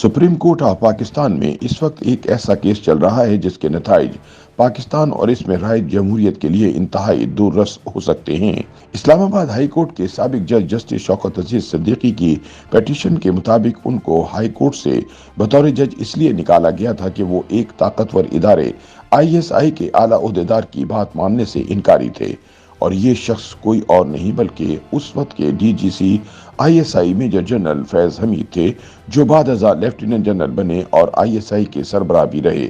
Supreme court of Pakistan में इस वक्त एक ऐसा केस चल रहा है जिसके नताइज पाकिस्तान और इसमें राय जमहूरियत के लिए इंतहाई दूररस हो सकते हैं। इस्लामाबाद हाई कोर्ट के साबिक जज जस्टिस शौकत अजीज सिद्दीकी की पिटीशन के मुताबिक उनको हाई कोर्ट से बतौर जज इसलिए निकाला गया था कि वो एक ताकतवर इदारे ISI के आला ओहदेदार की बात मानने से इनकारी थे, और ये शख्स कोई और नहीं बल्कि उस वक्त के DGC ISI major general Faiz Hamid थे, जो बाद अज़ा लेफ्टिनेंट जनरल बने और ISI के सरबराह भी रहे।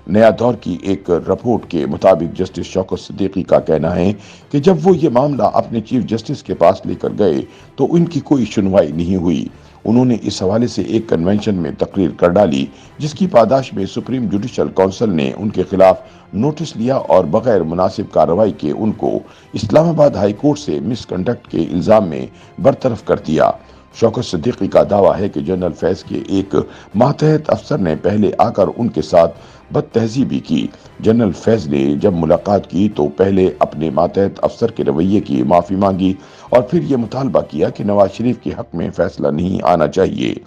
नया दौर की एक रिपोर्ट के मुताबिक जस्टिस शौकत सिद्दीकी का कहना है कि जब वो ये मामला अपने चीफ जस्टिस के पास लेकर गए तो उनकी कोई सुनवाई नहीं हुई। उन्होंने इस हवाले से एक कन्वेंशन में तकरीर कर डाली, जिसकी पादाश में सुप्रीम जुडिशल काउंसिल ने उनके खिलाफ नोटिस लिया और बगैर मुनासिब कार्रवाई के उनको इस्लामाबाद हाई कोर्ट से मिसकंडक्ट के इल्जाम में बरतरफ कर दिया। शौकत सिद्दीकी का दावा है कि जनरल फैज के एक मातहत अफसर ने पहले आकर उनके साथ बदतहजीबी की। जनरल फैज ने जब मुलाकात की तो पहले अपने मातहत अफसर के रवैये की माफ़ी मांगी और फिर ये मुतालबा किया कि नवाज शरीफ के हक में फैसला नहीं आना चाहिए।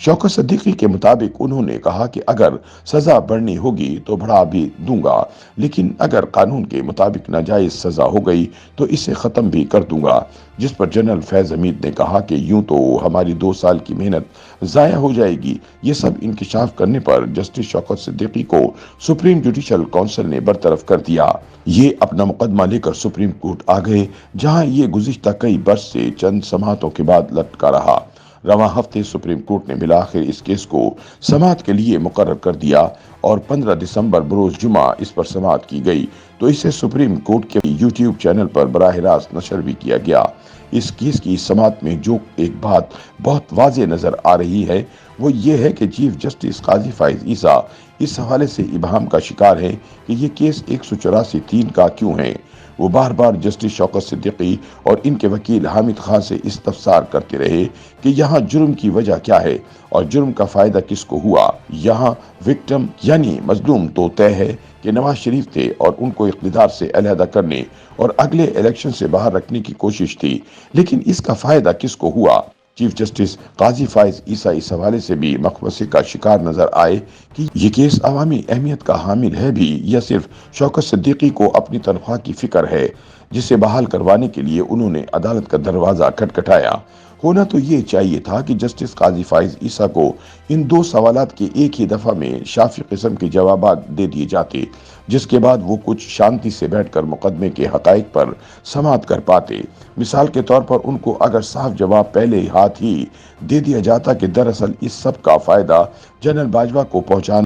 शौकत सिद्दीकी के मुताबिक उन्होंने कहा कि अगर सजा बढ़नी होगी तो बढ़ा भी दूंगा, लेकिन अगर कानून के मुताबिक नाजायज सजा हो गई तो इसे ख़त्म भी कर दूंगा। जिस पर जनरल फैज हमीद ने कहा कि यूं तो हमारी 2 साल की मेहनत ज़ाया हो जाएगी। ये सब इंकिशाफ करने पर जस्टिस शौकत सिद्दीकी को सुप्रीम जुडिशल काउंसिल ने बरतरफ कर दिया। ये अपना मुकदमा लेकर सुप्रीम कोर्ट आ गए, जहां ये गुज़िश्ता कई बरस से चंद समाअतों के बाद लटका रहा। रवां हफ्ते सुप्रीम कोर्ट ने बिलाखिर इस केस को समाअत के लिए मुकर्रर कर दिया और 15 दिसंबर बरोज जुमा इस पर समाअत की गई तो इसे सुप्रीम कोर्ट के यूट्यूब चैनल पर बराह रास्त नशर भी किया गया। इस केस की समाअत में जो एक बात बहुत वाज़ेह नजर आ रही है वो ये है कि चीफ जस्टिस काजी फाइज ईसा इस हवाले से इबहम का शिकार है कि ये केस 184(3) का क्यों है। वो बार बार जस्टिस शौकत सिद्दीकी और इनके वकील हामिद खान से इस्तफसार करते रहे कि यहाँ जुर्म की वजह क्या है और जुर्म का फायदा किसको हुआ। यहाँ विक्टिम यानी मजलूम तो तय है कि नवाज शरीफ थे और उनको इक़्तिदार से अलहदा करने और अगले इलेक्शन से बाहर रखने की कोशिश थी, लेकिन इसका फायदा किसको हुआ। चीफ जस्टिस काजी फाइज ईसा इस हवाले से भी मखमसे का शिकार नजर आए कि ये केस अवामी अहमियत का हामिल है भी या सिर्फ शौकत सिद्दीकी को अपनी तनख्वाह की फिक्र है, जिसे बहाल करवाने के लिए उन्होंने अदालत का दरवाजा खटखटाया। होना तो ये चाहिए था कि जस्टिस काजी फाइज ईसा को इन 2 सवालात के एक ही दफा में शाफी किस्म के जवाबात दे दिए जाते, जिसके बाद वो कुछ शांति से बैठकर मुकदमे के हकाइक पर समाअत कर पाते। मिसाल के तौर पर उनको अगर साफ जवाब पहले हाथ ही दे दिया जाता कि दरअसल इस सब का फायदा जनरल बाजवा को पहुंचाना,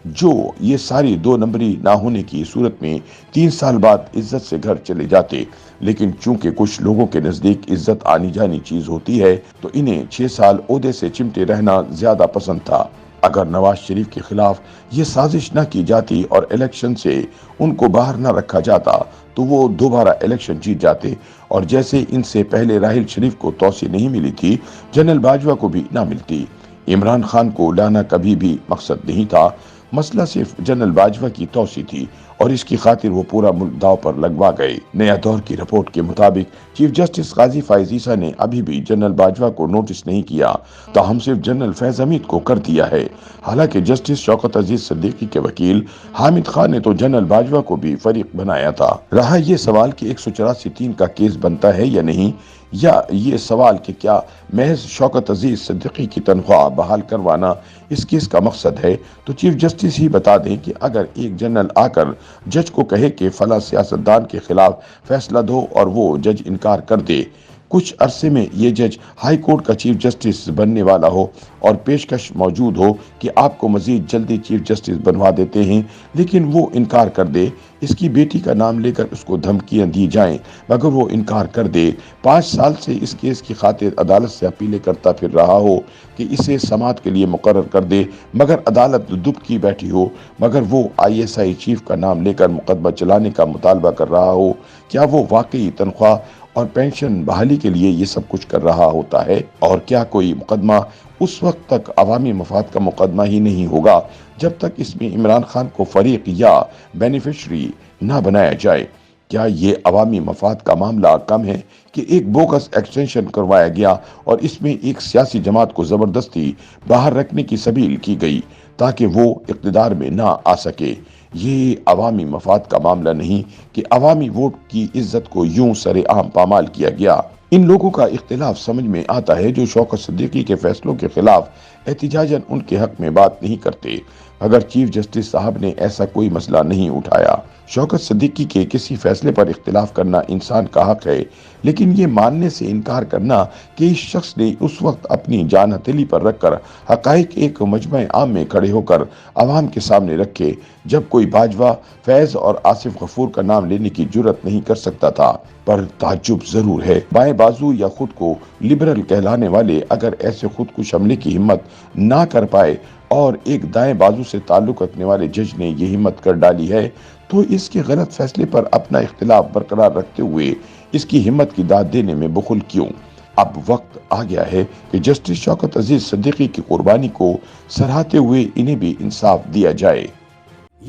जो ये सारी 2 नंबरी ना होने की सूरत में 3 साल बाद इज्जत से घर चले जाते, लेकिन चूंकि कुछ लोगों के नजदीक इज्जत आनी जानी चीज होती है तो इन्हें 6 साल ओहदे से चिमटे रहना ज्यादा पसंद था। अगर नवाज शरीफ के खिलाफ ये साजिश न की जाती और इलेक्शन से उनको बाहर न रखा जाता तो वो दोबारा इलेक्शन जीत जाते, और जैसे इनसे पहले राहिल शरीफ को तौसी नहीं मिली थी, जनरल बाजवा को भी ना मिलती। इमरान खान को लाना कभी भी मकसद नहीं था, मसला सिर्फ जनरल बाजवा की तौसी थी और इसकी खातिर वो पूरा मुल्क दाव पर लगवा गए। नया दौर की रिपोर्ट के मुताबिक चीफ जस्टिस काजी फाइज ईसा ने अभी भी जनरल बाजवा को नोटिस नहीं किया, ताहम सिर्फ जनरल फैज हमीद को कर दिया है। हालांकि जस्टिस शौकत अजीज सिद्दीकी के वकील हामिद खान ने तो जनरल बाजवा को भी फरीक बनाया था। रहा ये सवाल कि 184(3) का केस बनता है या नहीं, या ये सवाल कि क्या महज शौकत अजीज सिद्दीकी की तनख्वाह बहाल करवाना इस केस का मकसद है, तो चीफ जस्टिस ही बता दें कि अगर एक जनरल आकर जज को कहे कि फला सियासतदान के खिलाफ फैसला दो और वो जज इनकार कर दे, कुछ अरसे में ये जज हाई कोर्ट का चीफ जस्टिस बनने वाला हो और पेशकश मौजूद हो कि आपको मजीद जल्दी चीफ जस्टिस बनवा देते हैं, लेकिन वो इनकार कर दे, इसकी बेटी का नाम लेकर उसको धमकियां दी जाएं मगर वो इनकार कर दे, 5 साल से इस केस की खातिर अदालत से अपीलें करता फिर रहा हो कि इसे समाअत के लिए मुकर्रर कर दे, मगर अदालत दुबकी बैठी हो, मगर वो ISI चीफ का नाम लेकर मुकदमा चलाने का मुतालबा कर रहा हो, क्या वो वाकई तनख्वाह और पेंशन बहाली के लिए ये सब कुछ कर रहा होता है? और क्या कोई मुकदमा उस वक्त तक अवामी मफाद का मुकदमा ही नहीं होगा जब तक इसमें इमरान खान को फरीक या बेनिफिशरी ना बनाया जाए। کیا یہ عوامی مفاد کا معاملہ کم ہے کہ ایک بوگس ایکسٹینشن کروایا گیا اور اس میں ایک سیاسی جماعت کو زبردستی باہر رکھنے کی سبیل کی گئی تاکہ وہ اقتدار میں نہ آ سکے؟ یہ عوامی مفاد کا معاملہ نہیں کہ عوامی ووٹ کی عزت کو یوں سر عام پامال کیا گیا۔ ان لوگوں کا اختلاف سمجھ میں آتا ہے جو شوکت صدیقی کے فیصلوں کے خلاف احتجاجاً ان کے حق میں بات نہیں کرتے، اگر چیف جسٹس صاحب نے ایسا کوئی مسئلہ نہیں اٹھایا۔ شوکت صدیقی کے کسی فیصلے پر اختلاف کرنا انسان کا حق ہے، لیکن یہ ماننے سے انکار کرنا کہ اس شخص نے اس وقت اپنی جان ہتھیلی پر رکھ کر حقائق ایک مجمع عام میں کھڑے ہو کر عوام کے سامنے رکھے جب کوئی باجوہ، فیض اور آصف غفور کا نام لینے کی جرت نہیں کر سکتا تھا، پر تعجب ضرور ہے۔ بائیں بازو یا خود کو لبرل کہلانے والے اگر ایسے خودکش حملے کی ہمت نہ کر پائے اور ایک دائیں بازو سے تعلق رکھنے والے جج نے یہ ہمت کر ڈالی ہے تو اس کے غلط فیصلے پر اپنا اختلاف برقرار رکھتے ہوئے اس کی ہمت کی داد دینے میں بخل کیوں؟ اب وقت آ گیا ہے کہ جسٹس شوکت عزیز صدیقی کی قربانی کو سراہتے ہوئے انہیں بھی انصاف دیا جائے۔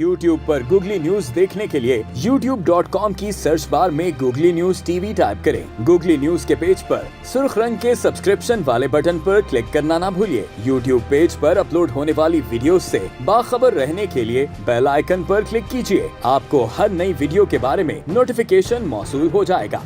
YouTube پر گوگلی نیوز دیکھنے کے لیے youtube.com کی سرچ بار میں googly news T V type کریں۔ گوگلی نیوز کے پیج پر سرخ رنگ کے سبسکرپشن والے بٹن پر کلک کرنا نہ بھولیے۔ YouTube پیج پر اپلوڈ ہونے والی ویڈیوز سے باخبر رہنے کے لیے بیل آئیکن پر کلک کیجیے۔ آپ کو ہر نئی ویڈیو کے بارے میں نوٹیفیکیشن موصول ہو جائے گا۔